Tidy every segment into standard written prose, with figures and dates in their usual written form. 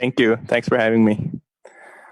Thank you. Thanks for having me.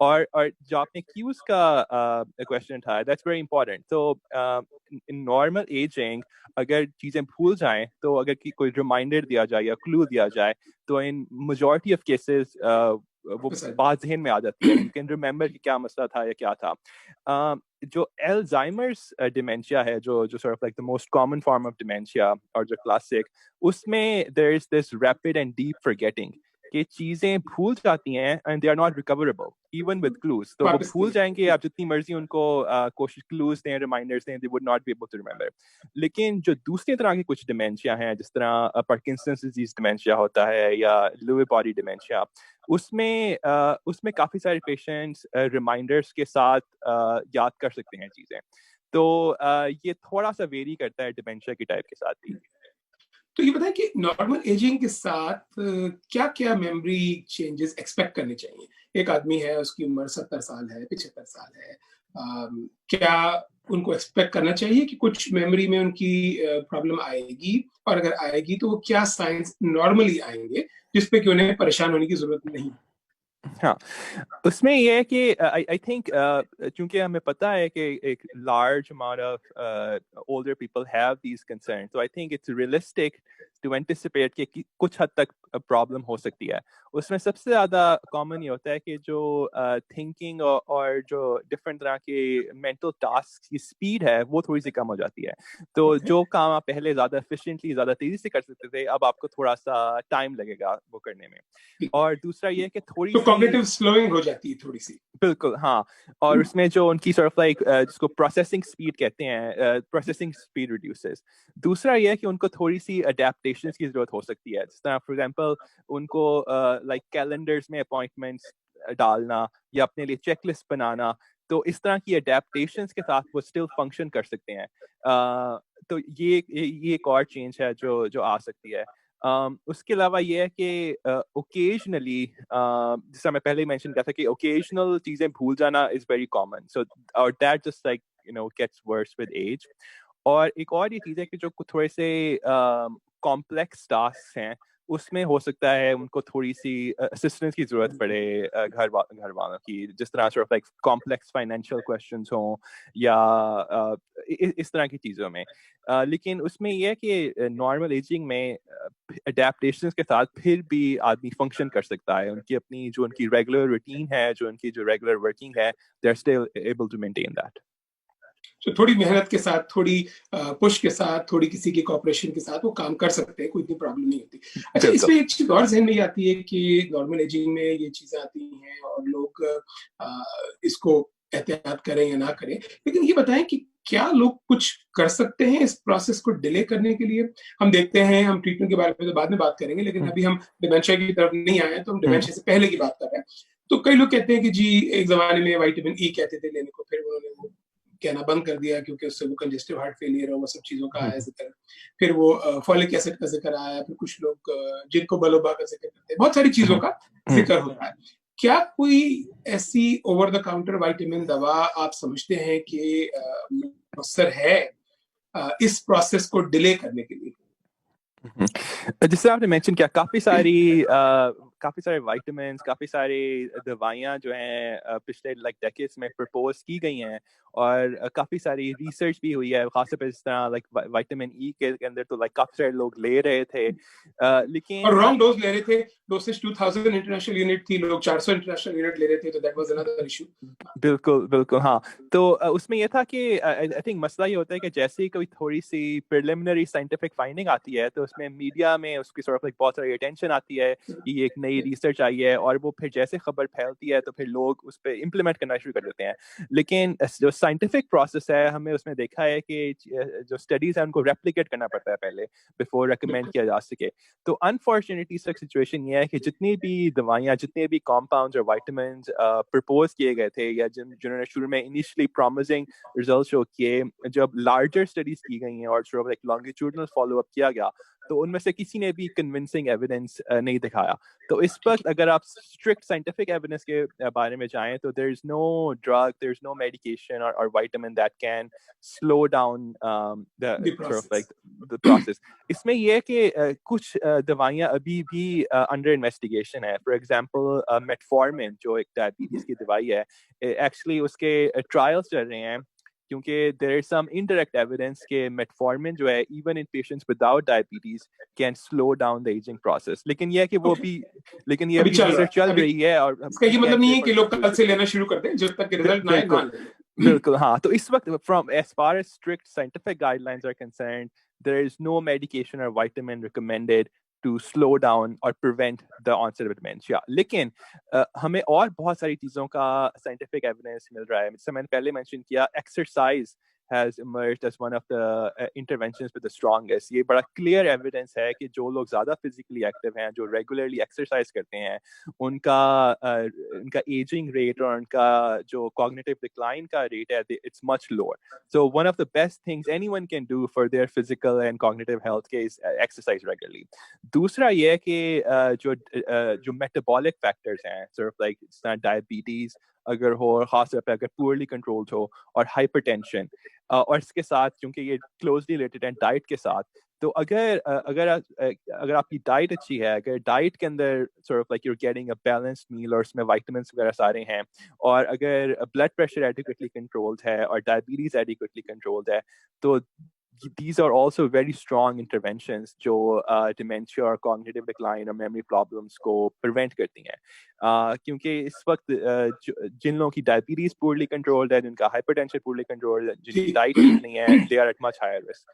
اور جو آپ نے کیوز کا کوشچن اٹھایا دیٹس ویری امپورٹنٹ. تو ان نارمل ایجنگ اگر چیزیں بھول جائیں تو اگر کوئی ریمائنڈر دیا جائے یا کلو دیا جائے تو ان میجورٹی آف کیسز وہ بات ذہن میں آ جاتی ہے. یو کین ریمبر کہ کیا مسئلہ تھا یا کیا تھا. جو الزائمرس ڈیمینشیا ہے جو sort of like the most common form of dementia اور جو کلاسک, اس میں there is this rapid and deep forgetting کہ چیزیں بھول جاتی ہیں and they are not recoverable even with clues. تو وہ بھول جائیں گے, آپ جتنی مرضی ان کو کوشش کلوز دیں, ریمائنڈرز دیں, they would not be able to remember. لیکن جو دوسری طرح کے کچھ ڈیمینشیا ہیں جس طرح پارکنسنس ڈیزیز ڈیمینشیا ہوتا ہے یا لیوی باڈی ڈیمینشیا, اس میں کافی سارے پیشنٹس ریمائنڈرس کے ساتھ یاد کر سکتے ہیں چیزیں. تو یہ تھوڑا سا ویری کرتا ہے ڈیمینشیا کی ٹائپ کے ساتھ بھی. تو یہ بتائیں کہ نارمل ایجنگ کے ساتھ کیا کیا میموری چینجز ایکسپیکٹ کرنے چاہیے؟ ایک آدمی ہے, اس کی عمر 70 سال ہے, 75 سال ہے, کیا ان کو ایکسپیکٹ کرنا چاہیے کہ کچھ میموری میں ان کی پرابلم آئے گی, اور اگر آئے گی تو وہ کیا سائنس نارملی آئیں گے جس پہ کہ انہیں پریشان ہونے کی ضرورت نہیں؟ ہاں, اس میں یہ ہے کہ آئی تھنک چونکہ ہمیں پتہ ہے کہ ایک large amount of older people have these concern, تو I think it's realistic to anticipate کہ کچھ حد تک پرابلم ہو سکتی ہے. اس میں سب سے زیادہ کامن یہ ہوتا ہے کہ جو تھنکنگ اور جو ڈفرینٹ طرح کے مینٹل ٹاسک کی اسپیڈ ہے وہ تھوڑی سی کم ہو جاتی ہے. تو جو کام آپ پہلے زیادہ ایفیشینٹلی زیادہ تیزی سے کر سکتے تھے, اب آپ کو تھوڑا سا ٹائم لگے گا وہ کرنے میں. اور دوسرا یہ کہ تھوڑی سی کوگنیٹو سلوئنگ ہو جاتی ہے تھوڑی سی. بالکل ہاں, اور اس میں جو ان کی سارٹ آف لائک جس کو پروسیسنگ اسپیڈ کہتے ہیں, پروسیسنگ اسپیڈ ریڈیوسز. دوسرا یہ ہے کہ ان کو تھوڑی سی اڈیپٹیشنس کی ضرورت ہو سکتی ہے, جس طرح فار ایگزامپل ان کو لائک کیلنڈرز میں اپوائنٹمنٹس ڈالنا یا اپنے لیے چیک لسٹ بنانا, تو اس طرح کی اڈیپٹیشنس کے ساتھ وہ اسٹل فنکشن کر سکتے ہیں. تو یہ ایک اور چینج ہے جو آ سکتی ہے. اس کے علاوہ یہ ہے کہ اوکیجنلی جیسا میں پہلے مینشن کیا تھا کہ اوکیجنل چیزیں بھول جانا از ویری کامن, سو اور that just like gets worse with age. اور ایک اور یہ چیز ہے کہ جو تھوڑے سے کمپلیکس ٹاسک ہیں اس میں ہو سکتا ہے ان کو تھوڑی سی اسسٹنس کی ضرورت پڑے گھر والوں کی, جس طرح sort of like complex financial questions ہوں یا اس طرح کی چیزوں میں. لیکن اس میں یہ ہے کہ نارمل ایجنگ میں اڈیپٹیشنس کے ساتھ پھر بھی آدمی فنکشن کر سکتا ہے. ان کی اپنی جو ان کی ریگولر روٹین ہے, جو ان کی جو ریگولر ورکنگ ہے, they are still able to maintain that. تھوڑی محنت کے ساتھ, تھوڑی پش کے ساتھ, تھوڑی کسی کی کوآپریشن کے ساتھ وہ کام کر سکتے ہیں, کوئی اتنی پرابلم نہیں ہوتی. اچھا, اس میں ایک چیز اور ذہن میں آتی ہے کہ نارمل ایجنگ میں یہ چیزیں آتی ہیں اور لوگ اس کو احتیاط کریں یا نہ کریں, لیکن یہ بتائیں کہ کیا لوگ کچھ کر سکتے ہیں اس پروسیس کو ڈیلے کرنے کے لیے؟ ہم دیکھتے ہیں, ہم ٹریٹمنٹ کے بارے میں تو بعد میں بات کریں گے, لیکن ابھی ہم ڈیمینشیا کی طرف نہیں آئے ہیں, تو ہم ڈیمینشیا سے پہلے کی بات کر رہے ہیں. تو کئی لوگ کہتے ہیں کہ جی ایک زمانے میں وائٹامن ای کہتے تھے لینے کو, پھر انہوں نے وہ کہنا بند کر دیا کیونکہ اس سے وہ کنجسٹیو ہارٹ فیلئر اور وہ سب چیزوں کا آیا ذکر. پھر وہ فولک ایسڈ کا ذکر آیا, پھر کچھ لوگ جن کو بلوبا کا ذکر کرتے ہیں, بہت ساری چیزوں کا ذکر ہوتا ہے. کیا کوئی ایسی اوور دا کاؤنٹر وائٹامن دوا آپ سمجھتے ہیں کہ مؤثر ہے اس پروسیس کو ڈیلے کرنے کے لیے؟ جس سے آپ نے مینشن کیا, کافی سارے وائٹامنس, کافی ساری دوائیاں جو ہیں پچھلے لائک ڈیکیڈز میں پرپوز کی گئی ہیں, اور کافی ساری ریسرچ بھی ہوئی ہے, خاص طور پہ جس طرح لائک وائٹامن ای کے اندر تو لائک کافی سارے لوگ لے رہے تھے, لیکن اور رانگ ڈوز لے رہے تھے. ڈوسیج 2000 انٹرنیشنل یونٹ تھی, لوگ 400 انٹرنیشنل یونٹ لے رہے تھے, تو دیٹ واز انادر ایشو. بالکل ہاں. تو اس میں یہ تھا کہ آئی تھنک مسئلہ یہ ہوتا ہے کہ جیسے ہی کوئی تھوڑی سی پریلیمنری سائنٹیفک فائنڈنگ آتی ہے تو اس میں میڈیا میں اس کی سارٹ آف بہت ساری اٹینشن آتی ہے کہ یہ ایک نئی ریسرچ آئی ہے, اور وہ پھر جیسے خبر پھیلتی ہے تو پھر لوگ اس پہ امپلیمنٹ کرنا شروع کر دیتے ہیں. لیکن جو سائنٹیفک پروسیس ہے, ہمیں اس میں دیکھا ہے کہ جو اسٹڈیز ہیں ان کو ریپلیکیٹ کرنا پڑتا ہے پہلے بفور ریکمینڈ کیا جا سکے. تو انفارچونیٹلی سچویشن یہ ہے کہ جتنی بھی دوائیاں, جتنے بھی کمپاؤنڈز اور وائٹامنز پرپوز کیے گئے تھے یا جنہوں نے شروع میں انیشلی پرومزنگ ریزلٹ شو کیے, جب لارجر اسٹڈیز کی گئی ہیں اور لانگیٹیوڈنل فالو اپ کیا گیا تو ان میں سے کسی نے بھی کنونسنگ ایویڈنس نہیں دکھایا. تو اس وقت اگر آپ اسٹرکٹ سائنٹیفک ایویڈنس کے بارے میں جائیں تو دیر از نو ڈرگ, دیر از نو میڈیکیشن اور vitamin that can slow down the process. اس میں یہ ہے کہ کچھ دوائیاں ابھی بھی انڈر انویسٹیگیشن ہے. فار ایگزامپل میٹفارمن جو ایک ڈائبٹیز کی دوائی ہے, ایکچولی اس کے ٹرائلس چل رہے ہیں کیونکہ there is some indirect evidence کہ میٹفارمن جو ہے even in patients without diabetes can slow down the aging process. لیکن یہ ہے کہ وہ بھی ریسرچ چل رہی ہے, اور اس کا یہ مطلب نہیں ہے کہ لوگ کل سے لینا شروع کر دیں جب تک کہ رزلٹ نہ آئے. بالکل ہاں. تو اس وقت from as far as strict scientific guidelines are concerned, there is no medication or vitamin recommended to slow down or prevent the onset of dementia. لیکن ہمیں اور بہت ساری چیزوں کا scientific evidence مل رہا ہے. جیسے میں نے پہلے mention کیا, exercise has emerged as one of the interventions with the strongest. یہ بڑا clear evidence ہے کہ جو لوگ زیادہ physically active ہیں, جو regularly exercise کرتے ہیں, ان کا aging rate اور ان کا جو cognitive decline کا rate ہے, it's much lower. So one of the best things anyone can do for their physical and cognitive health is exercise regularly. دوسرا یہ ہے کہ جو metabolic factors ہیں, sort of like diabetes اگر ہو, اور خاص طور پہ اگر پورلی کنٹرولڈ ہو, اور ہائپر ٹینشن, اور اس کے ساتھ کیونکہ یہ کلوزلی ریلیٹڈ ہے ڈائٹ کے ساتھ, تو اگر آپ کی ڈائٹ اچھی ہے, اگر ڈائٹ کے اندر sort of like you're getting a balanced meal اور اس میں وائٹامنس وغیرہ سارے ہیں, اور اگر بلڈ پریشر ایڈیکویٹلی کنٹرولڈ ہے اور ڈائبٹیز ایڈیکویٹلی کنٹرولڈ ہے, تو these are also very strong interventions جو dementia اور cognitive decline اور memory problems کو prevent کرتی ہیں. کیونکہ اس وقت جن لوگوں کی ڈائبٹیز پورلی کنٹرولڈ ہے, جن کا ہائپر ٹینشن پورلی کنٹرولڈ ہے, جن کی ڈائٹ ٹھیک نہیں ہے, they are at much higher risk.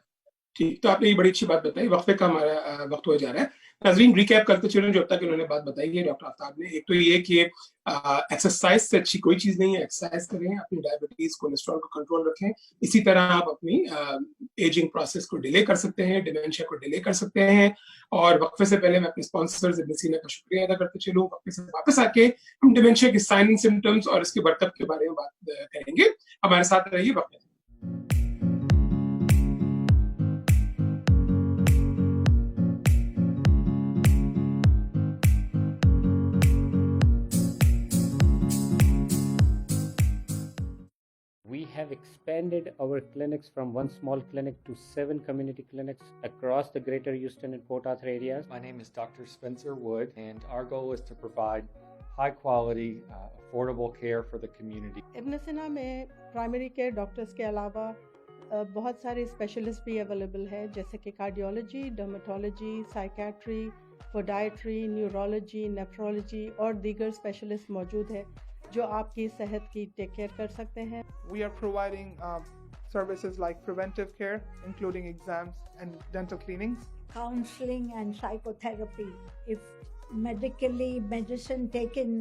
ٹھیک, تو آپ نے یہ بڑی اچھی بات بتائی. وقفے کا ہمارا وقت ہو جا رہا ہے. ناظرین, ریکیپ کرتے چلیں جو اب تک انہوں نے بات بتائی ہے ڈاکٹر آفتاب نے. ایک تو یہ کہ ایکسرسائز سے اچھی کوئی چیز نہیں ہے. ایکسرسائز کریں, اپنی ڈائبٹیز کولیسٹرول کو کنٹرول رکھیں. اسی طرح آپ اپنی ایجنگ پروسیس کو ڈیلے کر سکتے ہیں, ڈیمینشیا کو ڈیلے کر سکتے ہیں. اور وقفے سے پہلے میں اپنے اسپانسرز ابن سینا کا شکریہ ادا کرتے چلوں. وقفے سے واپس آ کے ہم ڈیمینشیا کے سائن اینڈ سمپٹمس اور اس کے برتر کے بارے میں بات کریں گے. ہمارے ساتھ رہیے وقفے. We have expanded our clinics from one small clinic to 7 community clinics across the greater Houston and Port Arthur areas. My name is Dr. Spencer Wood, and our goal is to provide high quality, affordable care for the community. ابن سینا میں primary care doctors کے علاوہ بہت سارے specialist بھی available ہے, جیسے کہ cardiology, dermatology, psychiatry, پوڈیاتری, neurology, nephrology اور دیگر اسپیشلسٹ موجود ہے جو آپ کی صحت کی ٹیک کیئر کر سکتے ہیں. We are providing services like preventive care, including exams and dental cleanings. Counseling and psychotherapy. If medicine taken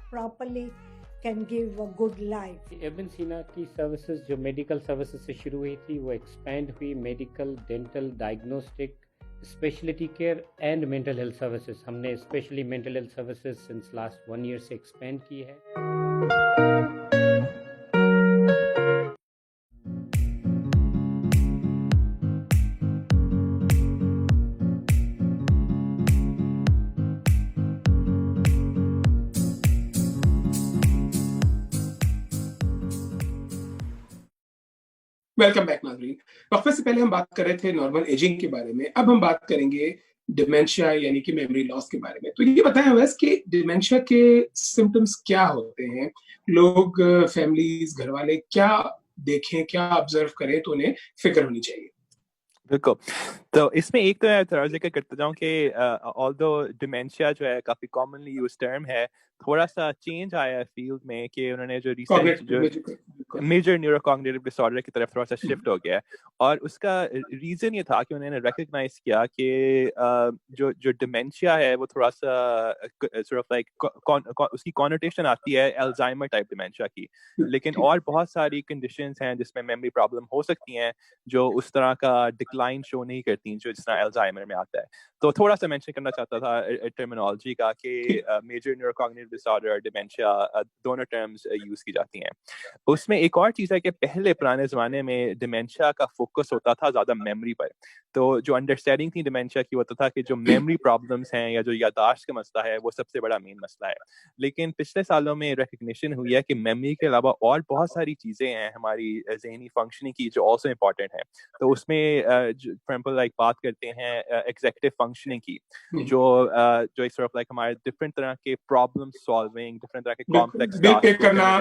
properly can give a good life. ابن سینا کی سروسز جو میڈیکل سروسز سے شروع ہوئی تھی وہ ایکسپینڈ ہوئی medical, dental, diagnostic, specialty care and mental health services. ہم نے especially mental health services since last 1 year سے ایکسپینڈ کی ہے. ویلکم بیک ناظرین. وقفے سے پہلے ہم بات کر رہے تھے نارمل ایجنگ کے بارے میں. اب ہم بات کریں گے ڈیمینشیا یعنی کہ میموری لاس کے بارے میں. تو یہ بتائیں ویس کہ ڈیمینشیا کے سمپٹمس کیا ہوتے ہیں, لوگ, فیملیز, گھر والے کیا دیکھیں, کیا آبزرو کریں تو انہیں فکر ہونی چاہیے. بالکل. تو اس میں ایک تو میں تھوڑا ذکر کرتا جاؤں کہ آلدو ڈیمینشیا جو ہے کافی کامنلی یوز ٹرم ہے, تھوڑا سا چینج آیا ہے فیلڈ میں کہ انہوں نے جو ریسرچ جو میجر نیورو کوگنیٹو ڈس آرڈر کی طرف تھوڑا سا شفٹ ہو گیا ہے. اور اس کا ریزن یہ تھا کہ انہوں نے ریکگنائز کیا کہ جو ڈیمینشیا ہے وہ تھوڑا سا سورٹ آف لائک اس کی کونوٹیشن آتی ہے الزائمر ٹائپ ڈیمینشیا کی, لیکن اور بہت ساری کنڈیشنز ہیں جس میں میموری پرابلم ہو سکتی ہیں جو اس طرح کا ڈکلائن شو نہیں کرتی جو جس طرح الزائمر میں آتا ہے. تو تھوڑا سا مینشن کرنا چاہتا تھا ٹرمینالوجی کا کہ میجر نیورو کوگنیٹو ڈس آرڈر, ڈیمینشیا, دونوں ٹرمز یوز کی جاتی ہیں. اس میں ایک اور چیز ہے کہ پہلے پرانے زمانے میں ڈیمینشیا کا فوکس ہوتا تھا زیادہ میموری پر. تو جو انڈرسٹینڈنگ تھی ڈیمینشیا کی ہوتا تھا کہ جو میموری پرابلمس ہیں یا جو یادداشت کا مسئلہ ہے وہ سب سے بڑا مین مسئلہ ہے. لیکن پچھلے سالوں میں ریکگنیشن ہوئی ہے کہ میموری کے علاوہ اور بہت ساری چیزیں ہیں ہماری ذہنی فنکشننگ کی جو آلسو امپورٹنٹ ہیں. تو اس میں فار ایگزامپل لائک بات کرتے ہیں ایگزیکٹو فنکشننگ کی, جو سورٹ آف لائک ہمارے ڈفرینٹ طرح کے پرابلم سالونگ, ڈفرینٹ طرح کے کمپلیکس بل پے کرنا,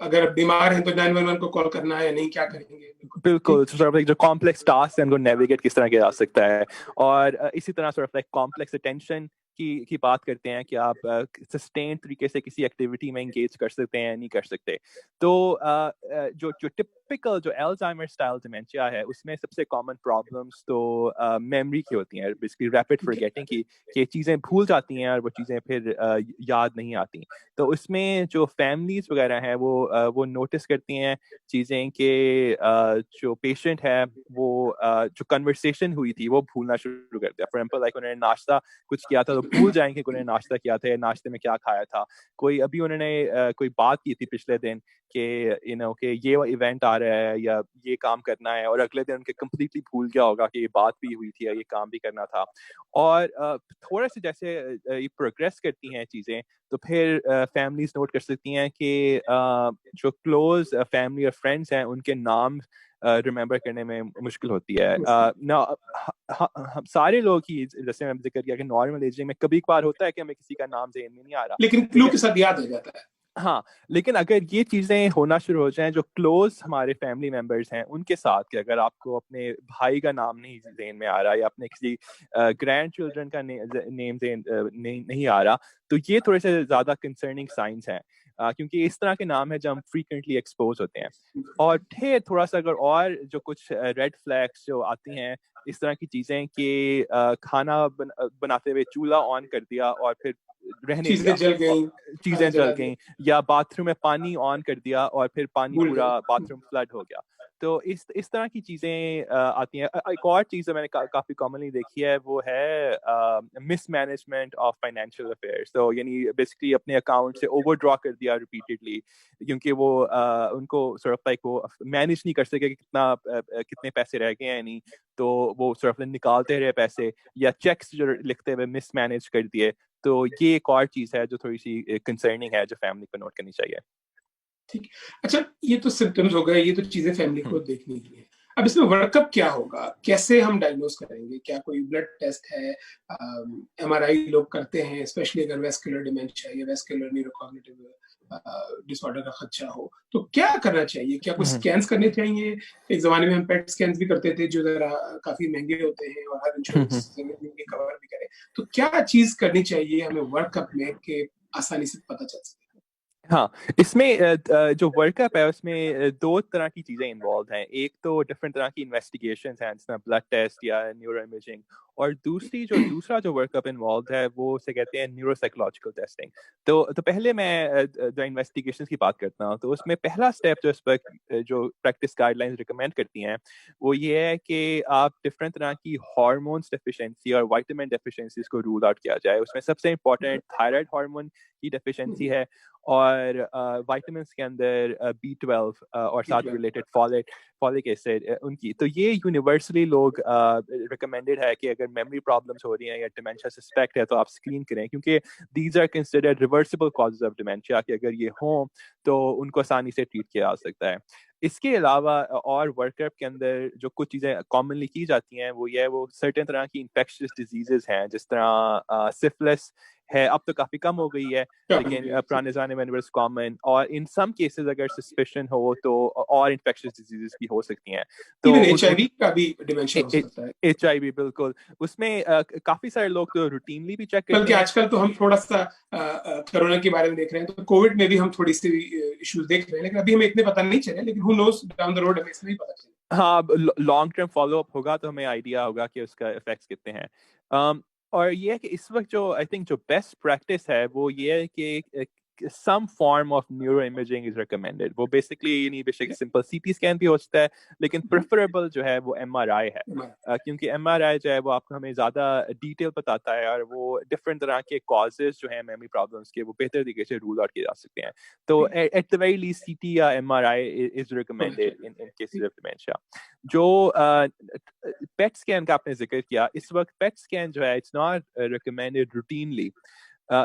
اگر بیمار ہیں تو 911 کو کال کرنا ہے یا نہیں, کیا کریں گے. بالکل جو کمپلیکس ٹاسک ہیں ان کو نیویگیٹ کس طرح کیا جا سکتا ہے. اور اسی طرح sort of like complex attention کی بات کرتے ہیں کہ آپ سسٹین طریقے سے کسی ایکٹیویٹی میں انگیج کر سکتے ہیں نہیں کر سکتے. تو جو ٹپیکل جو الزائمر اسٹائل ڈیمینشیا ہے اس میں سب سے کامن پرابلمس تو میموری کی ہوتی ہیں, بیسکلی ریپڈ فرگیٹنگ کی, کہ چیزیں بھول جاتی ہیں اور وہ چیزیں پھر یاد نہیں آتی. تو اس میں جو فیملیز وغیرہ ہیں وہ نوٹس کرتی ہیں چیزیں کہ جو پیشنٹ ہے وہ جو کنورسیشن ہوئی تھی وہ بھولنا شروع کر دیا. فار ایگزامپل لائک انہوں نے ناشتہ کچھ کیا تھا تو بھول جائیں کہ انہوں نے ناشتہ کیا تھا, ناشتے میں کیا کھایا تھا. کوئی ابھی انہوں نے کوئی بات کی تھی پچھلے دن کہ کہ یہ ایونٹ آ رہا ہے یا یہ کام کرنا ہے, اور اگلے دن ان کے کمپلیٹلی بھول گیا ہوگا کہ یہ بات بھی ہوئی تھی یا یہ کام بھی کرنا تھا. اور تھوڑا سے جیسے یہ پروگریس کرتی ہیں چیزیں تو پھر فیملیز نوٹ کر سکتی ہیں کہ جو کلوز فیملی اور فرینڈس ہیں ان کے نام ریممبر کرنے میں مشکل ہوتی ہے. سارے لوگ ہی, جیسے میں ذکر کیا کہ نارمل ایجنگ میں کبھی کبھار ہوتا ہے کہ ہمیں کسی کا نام ذہن میں نہیں آ رہا, لیکن کلو کے ساتھ یاد ہو جاتا ہے. ہاں, لیکن اگر یہ چیزیں ہونا شروع ہو جائیں جو کلوز ہمارے فیملی ممبرس ہیں ان کے ساتھ, کہ اگر آپ کو اپنے بھائی کا نام نہیں ذہن میں آ رہا یا اپنے کسی گرینڈ چلڈرن کا نیم ذہن نہیں آ رہا, تو یہ تھوڑے سے زیادہ کنسرننگ سائنس ہیں, کیونکہ اس طرح کے نام ہیں جو ہم فریکوینٹلی ایکسپوز ہوتے ہیں. اور پھر تھوڑا سا اگر اور جو کچھ ریڈ فلیگس جو آتی ہیں اس طرح کی چیزیں کہ کھانا بناتے ہوئے چولہا آن کر دیا اور پھر رہنے دیا, چیزیں جل گئیں, یا باتھ روم میں پانی آن کر دیا اور پھر پانی پورا باتھ روم فلڈ ہو گیا. تو اس طرح کی چیزیں آتی ہیں. ایک اور چیز جو میں نے کافی کامنلی دیکھی ہے وہ ہے مس مینجمنٹ آف فائنینشیل افیئرس. تو یعنی بیسکلی اپنے اکاؤنٹ سے اوور ڈرا کر دیا ریپیٹیڈلی, کیونکہ وہ ان کو سورٹ آف لائک وہ مینیج نہیں کر سکے کہ کتنے پیسے رہ گئے ہیں نہیں, تو وہ سورٹ آف نکالتے رہے پیسے, یا چیکس جو لکھتے ہوئے مس مینیج کر دیے. تو یہ ایک اور چیز ہے جو تھوڑی سی کنسرننگ ہے جو فیملی کو نوٹ کرنی چاہیے. ٹھیک, اچھا یہ تو سمپٹمز ہو گئے, یہ تو چیزیں فیملی کو دیکھنی ہی ہے. اب اس میں ورک اپ کیا ہوگا, کیسے ہم ڈائگنوز کریں گے, کیا کوئی بلڈ ٹیسٹ ہے, MRI لوگ کرتے ہیں اسپیشلی اگر ویسکولر ڈیمینشیا یا ویسکولر نیوروکوگنیٹیو ڈس آرڈر کا خدشہ ہو, تو کیا کرنا چاہیے؟ کیا کوئی اسکینس کرنے چاہیے؟ ایک زمانے میں ہم پیٹ اسکینس بھی کرتے تھے جو ذرا کافی مہنگے ہوتے ہیں اور ہر انشورنس کور بھی کرے, تو کیا چیز کرنی چاہیے ہمیں ورک اپ میں کہ آسانی سے پتہ چل سکے؟ ہاں, اس میں جو ورک اپ ہے اس میں دو طرح کی چیزیں انوالوڈ ہیں. ایک تو ڈفرینٹ طرح کی انویسٹیگیشنز ہیں جس میں بلڈ ٹیسٹ یا نیورو امیجنگ, اور دوسرا جو ورک اپ انوالوڈ ہے وہ اسے کہتے ہیں نیورو سائیکولوجیکل ٹیسٹنگ. تو پہلے میں جو انویسٹیگیشنز کی بات کرتا ہوں تو اس میں پہلا اسٹیپ جو اس پر جو پریکٹس گائیڈ لائنز ریکمینڈ کرتی ہیں وہ یہ ہے کہ آپ ڈفرینٹ طرح کی ہارمونس ڈیفیشنسی اور وائٹامن ڈیفیشنسیز کو رول آؤٹ کیا جائے. اس میں سب سے امپورٹنٹ تھائرائڈ ہارمون کی ڈیفیشنسی ہے, اور وائٹامنس کے اندر B12 اور ساتھ ریلیٹڈ فولک ایسڈ ان کی. تو یہ یونیورسلی لوگ ریکمینڈیڈ ہے کہ اگر میموری پرابلمس ہو رہی ہیں یا ڈیمینشیا سسپیکٹ ہے تو آپ اسکرین کریں, کیونکہ these are considered reversible causes of dementia, کہ اگر یہ ہوں تو ان کو آسانی سے ٹریٹ کیا جا سکتا ہے. اس کے علاوہ اور ورک اپ کے اندر جو کچھ چیزیں کامنلی کی جاتی ہیں وہ یہ ہے, وہ سرٹن طرح کی انفیکشس ڈیزیزز ہیں, جس طرح سفلس ہے, اب تو کافی کم ہو گئی ہے لیکن پرانے زمانے میں واز کامن, اور ان سم کیسز اگر سسپیشن ہو تو اور انفیکشس ڈیزیزز بھی ہو سکتی ہیں. تو HIV کا بھی ڈیمینشیا ہو سکتا ہے. HIV بالکل, اس میں کافی سارے لوگ تو روٹینلی بھی چیک کرتے ہیں. بلکہ آج کل تو ہم تھوڑا سا کرونا کے بارے میں دیکھ رہے ہیں, تو کووڈ میں بھی ہم تھوڑی سی ایشوز دیکھ رہے ہیں, لیکن ابھی ہمیں اتنے پتہ نہیں چلے, لیکن ہو نوز ڈاؤن دا روڈ ہمیں اس میں پتہ چلے. ہاں, لانگ ٹرم فالو اپ ہوگا تو ہمیں آئیڈیا ہوگا کہ اس کا افیکٹس کتنے ہیں. اور یہ ہے کہ اس وقت جو آئی تھنک جو بیسٹ پریکٹس ہے وہ یہ ہے کہ some form of neuroimaging is recommended. وہ basically یعنی بے شک simple CT scan بھی ہو سکتا ہے لیکن preferable جو ہے وہ MRI ہے کیونکہ MRI جو ہے وہ آپ کو ہمیں زیادہ ڈیٹیل بتاتا ہے اور وہ ڈفرینٹ طرح کے causes جو ہیں میموری پرابلمس کے وہ بہتر طریقے سے رول آؤٹ کیے جا سکتے ہیں. تو at the very least CT یا MRI is recommended in cases of dementia. جو PET scan کا آپ نے ذکر کیا, اس وقت PET scan جو ہے it's not recommended routinely.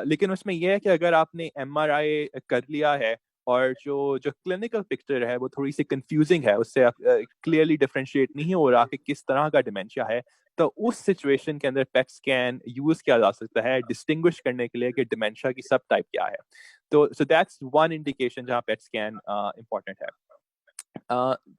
لیکن اس میں یہ ہے کہ اگر آپ نے MRI کر لیا ہے اور جو کلینکل پکچر ہے وہ تھوڑی سی کنفیوزنگ ہے, اس سے کلیئرلی ڈفرینشیٹ نہیں ہو رہا کہ کس طرح کا ڈیمینشیا ہے, تو اس سچویشن کے اندر پیٹ اسکین یوز کیا جا سکتا ہے ڈسٹنگوش کرنے کے لیے کہ ڈیمینشیا کی سب ٹائپ کیا ہے. تو سو دیٹس ون انڈیکیشن جہاں پیٹ اسکین امپورٹنٹ ہے.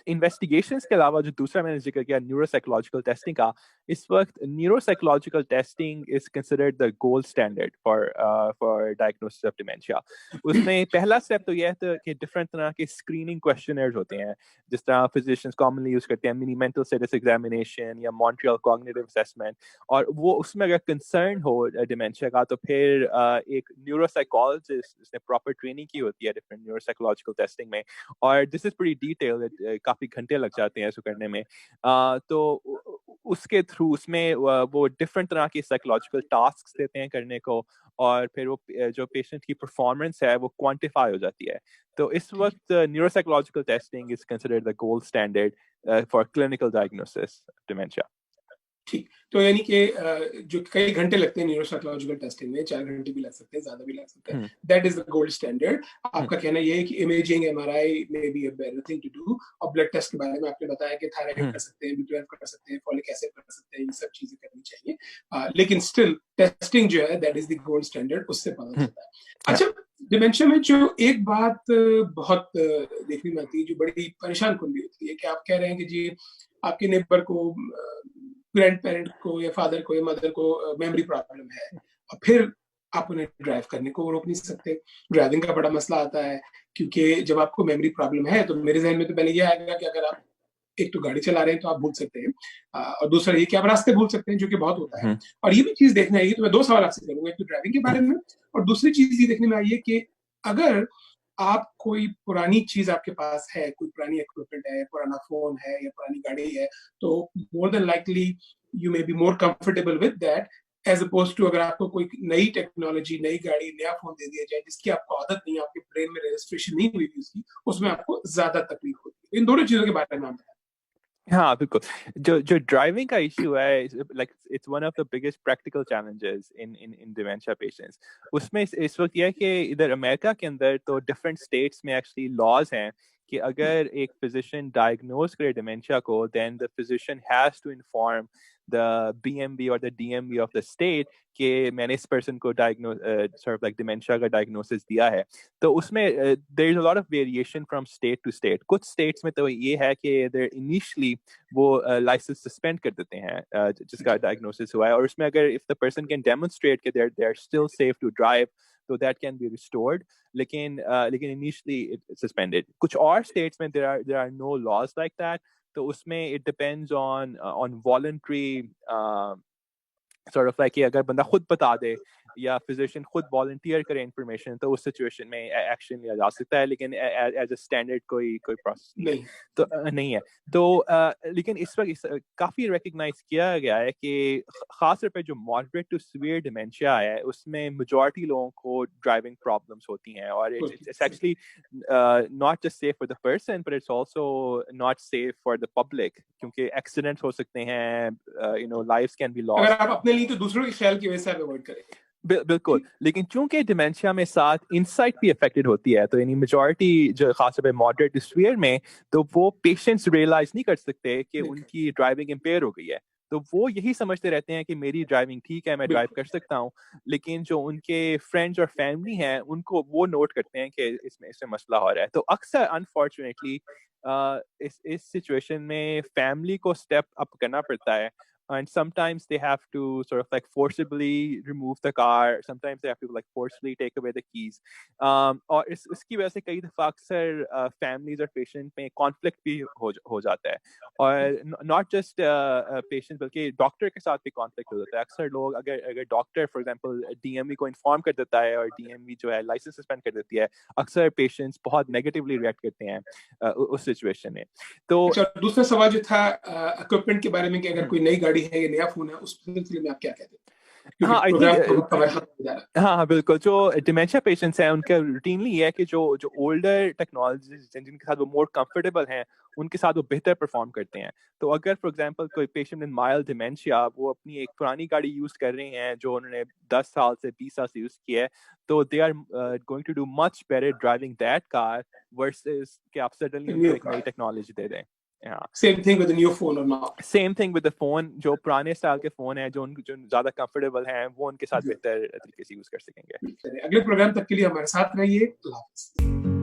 انویسٹیگیشنس کے علاوہ جو دوسرا میں نے ذکر کیا نیورو سائیکولوجیکل ٹیسٹنگ کا, اس وقت neuro psychological testing is considered the gold standard for diagnosis of dementia. اس میں پہلا اسٹیپ تو یہ ہے کہ ڈفرینٹ طرح کے اسکریننگ کویسچنرز ہوتے ہیں, جس طرح فزیشینز کامنلی یوز کرتے ہیں منی مینٹل اسٹیٹس ایگزامینیشن یا مونٹریال کوگنیٹو اسیسمنٹ, اور وہ اس میں اگر کنسرن ہو ڈیمینشیا کا تو پھر ایک نیورو سائیکالوجسٹ جس نے پراپر ٹریننگ کی ہوتی ہے ڈفرینٹ نیورو سائیکولوجیکل ٹیسٹنگ میں, اور دس از پریٹی ڈیٹیل, کافی گھنٹے لگ جاتے ہیں اس کو کرنے میں. تو اس کے تھرو اس میں وہ ڈفرینٹ طرح کے سائیکولوجیکل ٹاسک دیتے ہیں کرنے کو, اور پھر وہ جو پیشنٹ کی پرفارمنس ہے وہ کوانٹیفائی ہو جاتی ہے. تو اس وقت neuro psychological testing is considered the gold standard for clinical diagnosis ڈیمینشیا. ٹھیک, تو یعنی کہ جو کئی گھنٹے لگتے ہیں نیورو سائیکولوجیکل ٹیسٹنگ میں, 4 گھنٹے بھی لگ سکتے ہیں, زیادہ بھی لگ سکتے ہیں, that is the gold standard. آپ کا کہنا یہ ہے کہ امیجنگ MRI میں be a better thing to do, اور بلڈ ٹیسٹ کے بارے میں آپ نے بتایا کہ تھائرائڈ کر سکتے ہیں, B12 کر سکتے ہیں, فولک ایسڈ کر سکتے ہیں, یہ سب چیزیں کرنی چاہیے, لیکن اسٹل ٹیسٹنگ جو ہے that is the gold standard, اس سے پتہ چلتا ہے. اچھا, ڈیمینشیا میں جو ایک بات بہت دیکھنے میں آتی ہے جو بڑی پریشان کن بھی ہوتی ہے کہ آپ کہہ رہے ہیں کہ جی آپ کے نیبر کو, گرینڈ پیرنٹ کو یا فادر کو یا مدر کو میموری پرابلم ہے, اور پھر آپ انہیں ڈرائیو کرنے کو روک نہیں سکتے. ڈرائیونگ کا بڑا مسئلہ آتا ہے کیونکہ جب آپ کو میموری پرابلم ہے تو میرے ذہن میں تو پہلے یہ آئے گا کہ اگر آپ ایک تو گاڑی چلا رہے ہیں تو آپ بھول سکتے ہیں, اور دوسرا یہ کہ آپ راستے بھول سکتے ہیں, جو کہ بہت ہوتا ہے. اور یہ بھی چیز دیکھنا ہے, تو میں 2 سوال آپ سے کروں گا, ایک تو ڈرائیونگ کے بارے میں, اور دوسری چیز یہ دیکھنے میں آئی ہے کہ اگر آپ کوئی پرانی چیز آپ کے پاس ہے, کوئی پرانی اکوپمنٹ ہے, پرانا فون ہے یا پرانی گاڑی ہے, تو مور دین likely you may be more comfortable with that as opposed to اگر آپ کو کوئی نئی ٹیکنالوجی, نئی گاڑی, نیا فون دے دیا جائے جس کی آپ کو عادت نہیں ہے, آپ کے برین میں رجسٹریشن نہیں ہوئی تھی اس کی, اس میں آپ کو زیادہ تکلیف ہوتی ہے. ان دونوں چیزوں کے بارے میں بتائیں. ہاں بالکل, جو ڈرائیونگ کا ایشو ہے like it's one of the biggest practical challenges in dementia patients. اس میں اس وقت یہ ہے کہ ادھر امریکہ کے اندر تو ڈفرینٹ اسٹیٹس میں ایکچولی لاز ہیں کہ اگر ایک فزیشین ڈائگنوز کرے ڈیمینشیا کو, then the physician has to inform the BMB or the DMB of the state کہ میں نے اس پرسن کو sort of like dementia کا diagnosis دیا ہے. تو اس میں there is a lot of variation from state to state. کچھ states میں تو یہ ہے کہ initially وہ license suspend کر دیتے ہیں جس کا diagnosis ہوا ہے, اور اس میں اگر if the person can demonstrate کہ they are still safe to drive, so that can be restored. لیکن initially it's suspended. کچھ اور states میں there are no laws like that. تو اس میں it depends on voluntary sort of like کہ اگر بندہ خود بتا دے یا فزیشین خود والنٹیئر کرے انفارمیشن تو اس سچویشن میں ایکشن لیا جا سکتا ہے, لیکن ایز اے اسٹینڈرڈ کوئی پروسیس نہیں ہے. تو لیکن اس وقت کافی ریکگنائز کیا گیا ہے کہ خاص طور پہ جو ماڈریٹ ٹو سیویئر ڈیمینشیا ہے اس میں میجورٹی لوگوں کو ڈرائیونگ پرابلمس ہوتی ہیں, اور it's actually not just safe for the person but it's also not safe for the public, کیونکہ ایکسیڈنٹس ہو سکتے ہیں, لائفز کین بی لاسٹ. اگر آپ اپنے لیے تو دوسروں کے خیال کی وجہ سے اوائڈ کریں. بالکل, لیکن چونکہ ڈیمینشیا میں ساتھ انسائٹ بھی افیکٹڈ ہوتی ہے, تو یعنی میجورٹی جو خاص طور پہ ماڈریٹ ٹو سیویئر میں, تو وہ پیشنٹس ریئلائز نہیں کر سکتے کہ ان کی ڈرائیونگ امپیئر ہو گئی ہے, تو وہ یہی سمجھتے رہتے ہیں کہ میری ڈرائیونگ ٹھیک ہے, میں ڈرائیو کر سکتا ہوں, لیکن جو ان کے فرینڈز اور فیملی ہیں ان کو وہ نوٹ کرتے ہیں کہ اس میں مسئلہ ہو رہا ہے. تو اکثر انفارچونیٹلی اس سچویشن میں فیملی کو اسٹیپ اپ کرنا پڑتا ہے, and sometimes they have to sort of like forcibly remove the car, sometimes they have to like forcibly take away the keys. اور اس کی وجہ سے کئی دفعہ اکثر فیملیز اور پیشنٹ میں کانفلکٹ بھی ہو جاتا ہے, اور ناٹ جسٹ پیشنٹ بلکہ ڈاکٹر کے ساتھ بھی کانفلکٹ ہو جاتا ہے. اکثر لوگ اگر doctor for example D M V کو انفارم کر دیتا ہے اور ڈی ایم وی جو ہے لائسنس سسپینڈ کر دیتی ہے, اکثر پیشنٹس بہت نیگیٹیولی ریئیکٹ کرتے ہیں اس سچویشن میں. تو دوسرا سوال جو تھا اکوپمنٹ کے بارے میں کہ اگر کوئی نئی گاڑی ہے یا نیا فون ہے, اس سلسلے میں آپ کیا کہتے ہیں؟ ہاں بالکل, جو ڈیمینشیا پیشنٹس ہیں ان کا روٹینلی یہ ہے کہ جو اولڈر ٹیکنالوجیز جن کے ساتھ وہ مور کمفرٹیبل ہیں ان کے ساتھ وہ بہتر پرفارم کرتے ہیں. تو اگر فار ایگزامپل کوئی پیشنٹ ان مائلڈ ڈیمینشیا وہ اپنی ایک پرانی گاڑی یوز کر رہے ہیں جو انہوں نے 10 سال سے 20 سال سے یوز کی ہے, تو they are going to do much better driving that car versus کہ آپ سڈنلی ایک نئی ٹیکنالوجی دے دیں. Same thing with the new phone or not? Same thing with the phone. جو پرانے اسٹائل کے فون ہیں جو زیادہ کمفرٹیبل ہیں وہ ان کے ساتھ بہتر طریقے سے یوز کر سکیں گے. اگلے پروگرام تک کے لیے ہمارے ساتھ رہیے. اللہ حافظ.